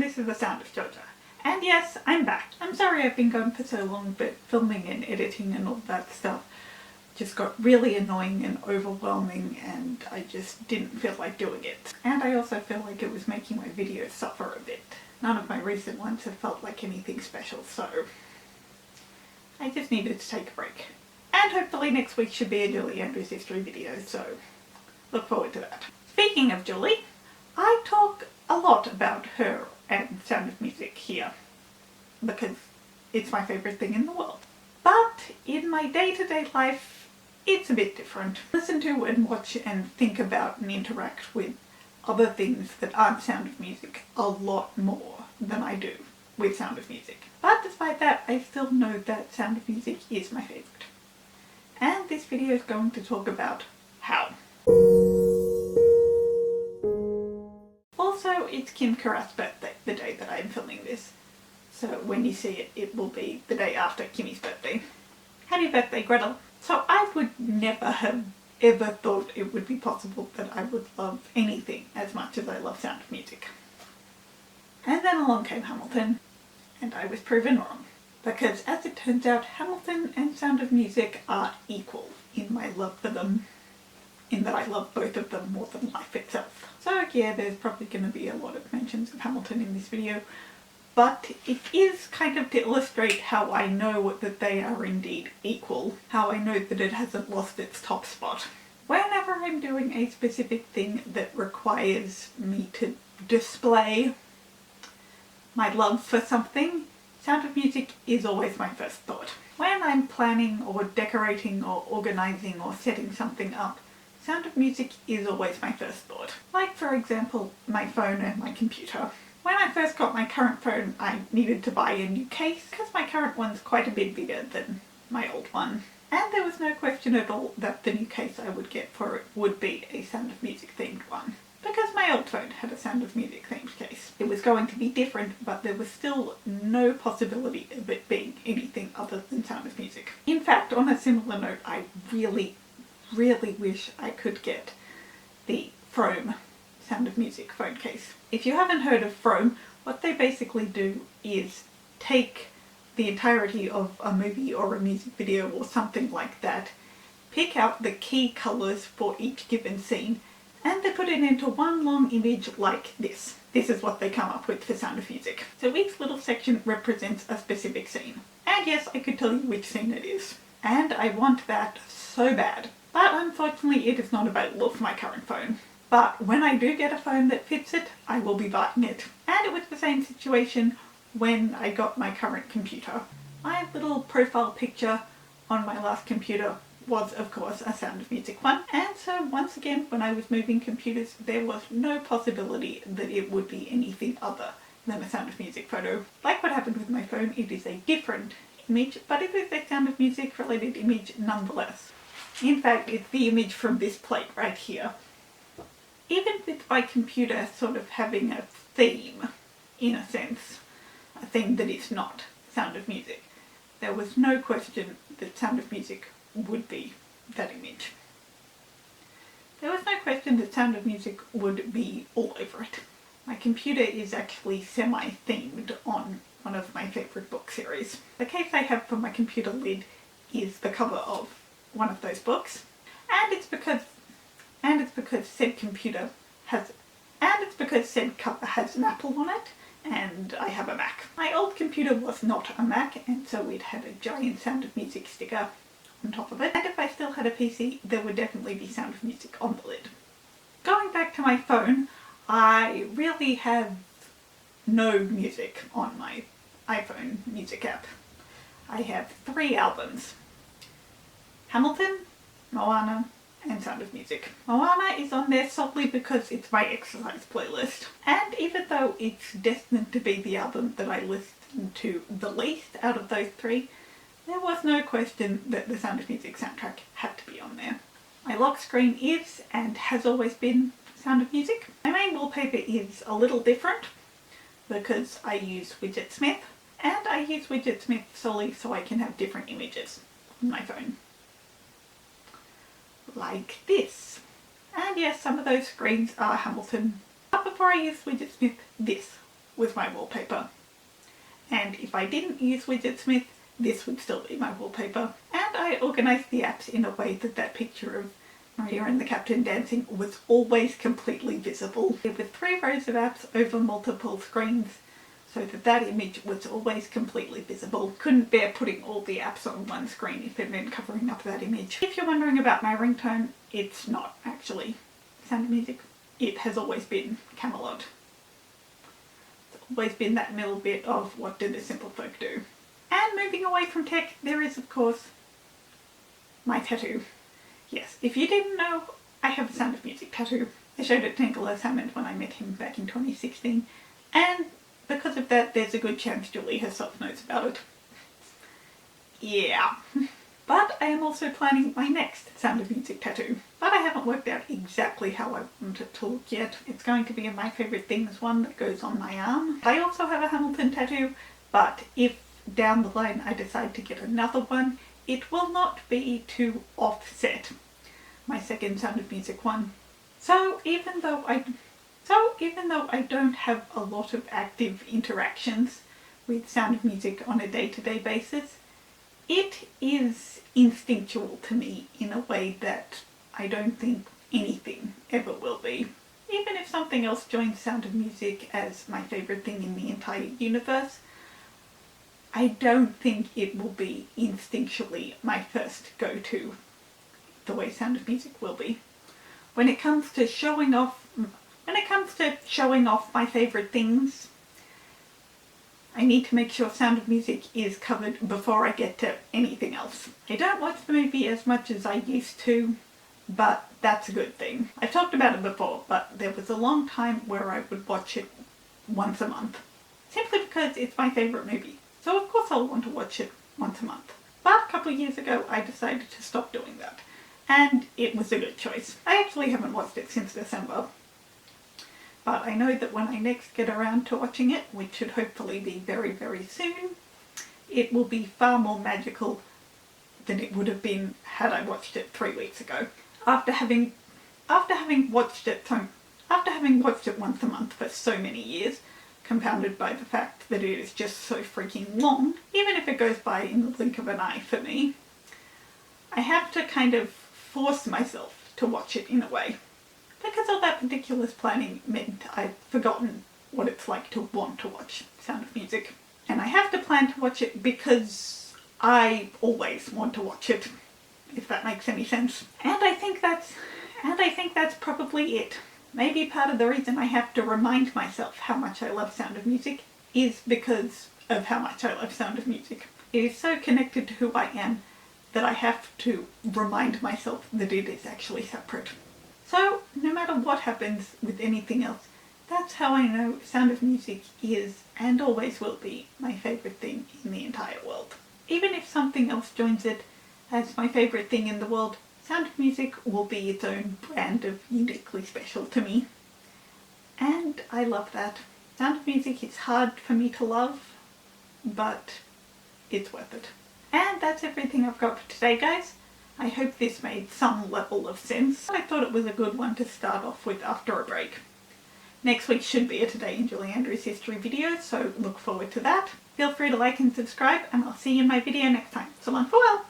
and this is The Sound of Georgia. And yes, I'm back. I'm sorry I've been gone for so long, but filming and editing and all that stuff just got really annoying and overwhelming, and I just didn't feel like doing it. And I also feel like it was making my videos suffer a bit. None of my recent ones have felt like anything special, so I just needed to take a break. And hopefully next week should be a Julie Andrews history video, so look forward to that. Speaking of Julie, I talk a lot about her and Sound of Music here because it's my favourite thing in the world. But in my day-to-day life, it's a bit different. Listen to and watch and think about and interact with other things that aren't Sound of Music a lot more than I do with Sound of Music. But despite that, I still know that Sound of Music is my favourite. And this video is going to talk about how. Also, it's Kim Carrath's birthday, the day that I'm filming this. So when you see it, it will be the day after Kimmy's birthday. Happy birthday, Gretel! So I would never have ever thought it would be possible that I would love anything as much as I love Sound of Music. And then along came Hamilton, and I was proven wrong. Because as it turns out, Hamilton and Sound of Music are equal in my love for them, in that I love both of them more than life itself. So yeah, there's probably going to be a lot of mentions of Hamilton in this video, but it is kind of to illustrate how I know that they are indeed equal, how I know that it hasn't lost its top spot. Whenever I'm doing a specific thing that requires me to display my love for something, Sound of Music is always my first thought. When I'm planning or decorating or organising or setting something up, Sound of Music is always my first thought. Like for example, my phone and my computer. When I first got my current phone, I needed to buy a new case because my current one's quite a bit bigger than my old one. And there was no question at all that the new case I would get for it would be a Sound of Music themed one. Because my old phone had a Sound of Music themed case. It was going to be different, but there was still no possibility of it being anything other than Sound of Music. In fact, on a similar note, I really wish I could get the Frome Sound of Music phone case. If you haven't heard of Frome, what they basically do is take the entirety of a movie or a music video or something like that, pick out the key colours for each given scene, and they put it into one long image like this. This is what they come up with for Sound of Music. So each little section represents a specific scene. And yes, I could tell you which scene it is. And I want that so bad. But unfortunately it is not available for my current phone. But when I do get a phone that fits it, I will be buying it. And it was the same situation when I got my current computer. My little profile picture on my last computer was of course a Sound of Music one, and so once again when I was moving computers there was no possibility that it would be anything other than a Sound of Music photo. Like what happened with my phone, it is a different image, but it is a Sound of Music related image nonetheless. In fact, it's the image from this plate right here. Even with my computer sort of having a theme, in a sense, a theme that is not Sound of Music, there was no question that Sound of Music would be that image. There was no question that Sound of Music would be all over it. My computer is actually semi-themed on one of my favourite book series. The case I have for my computer lid is the cover of one of those books, and it's because said cover has an apple on it, and I have a Mac. My old computer was not a Mac, and so it had a giant Sound of Music sticker on top of it, and if I still had a PC there would definitely be Sound of Music on the lid. Going back to my phone, I really have no music on my iPhone music app. I have 3 albums: Hamilton, Moana, and Sound of Music. Moana is on there solely because it's my exercise playlist, and even though it's destined to be the album that I listen to the least out of those 3, there was no question that the Sound of Music soundtrack had to be on there. My lock screen is, and has always been, Sound of Music. My main wallpaper is a little different because I use Widgetsmith, and I use Widgetsmith solely so I can have different images on my phone. Like this. And yes, some of those screens are Hamilton. But before I used Widgetsmith, this was my wallpaper. And if I didn't use Widgetsmith, this would still be my wallpaper. And I organised the apps in a way that that picture of Maria and the Captain dancing was always completely visible. There were 3 rows of apps over multiple screens, so that that image was always completely visible. Couldn't bear putting all the apps on one screen if it meant covering up that image. If you're wondering about my ringtone, it's not actually Sound of Music. It has always been Camelot. It's always been that middle bit of what do the simple folk do. And moving away from tech, there is of course my tattoo. Yes, if you didn't know, I have a Sound of Music tattoo. I showed it to Nicholas Hammond when I met him back in 2016, and because of that, there's a good chance Julie herself knows about it. Yeah. But I am also planning my next Sound of Music tattoo. But I haven't worked out exactly how I want it to look yet. It's going to be a My Favourite Things one that goes on my arm. I also have a Hamilton tattoo, but if down the line I decide to get another one, it will not be to offset my second Sound of Music one. So even though I don't have a lot of active interactions with Sound of Music on a day-to-day basis, it is instinctual to me in a way that I don't think anything ever will be. Even if something else joins Sound of Music as my favourite thing in the entire universe, I don't think it will be instinctually my first go-to the way Sound of Music will be. When it comes to showing off my favourite things, I need to make sure Sound of Music is covered before I get to anything else. I don't watch the movie as much as I used to, but that's a good thing. I've talked about it before, but there was a long time where I would watch it once a month, simply because it's my favourite movie. So of course I'll want to watch it once a month. But a couple of years ago I decided to stop doing that, and it was a good choice. I actually haven't watched it since December, but I know that when I next get around to watching it, which should hopefully be very, very soon, it will be far more magical than it would have been had I watched it 3 weeks ago. After having watched it once a month for so many years, compounded by the fact that it is just so freaking long, even if it goes by in the blink of an eye for me, I have to kind of force myself to watch it in a way. Because all that ridiculous planning meant I'd forgotten what it's like to want to watch Sound of Music. And I have to plan to watch it because I always want to watch it, if that makes any sense. And I think that's probably it. Maybe part of the reason I have to remind myself how much I love Sound of Music is because of how much I love Sound of Music. It is so connected to who I am that I have to remind myself that it is actually separate. So, no matter what happens with anything else, that's how I know Sound of Music is, and always will be, my favourite thing in the entire world. Even if something else joins it as my favourite thing in the world, Sound of Music will be its own brand of uniquely special to me. And I love that. Sound of Music is hard for me to love, but it's worth it. And that's everything I've got for today, guys. I hope this made some level of sense. I thought it was a good one to start off with after a break. Next week should be a Today in Julie Andrews history video, so look forward to that. Feel free to like and subscribe, and I'll see you in my video next time. So long, farewell!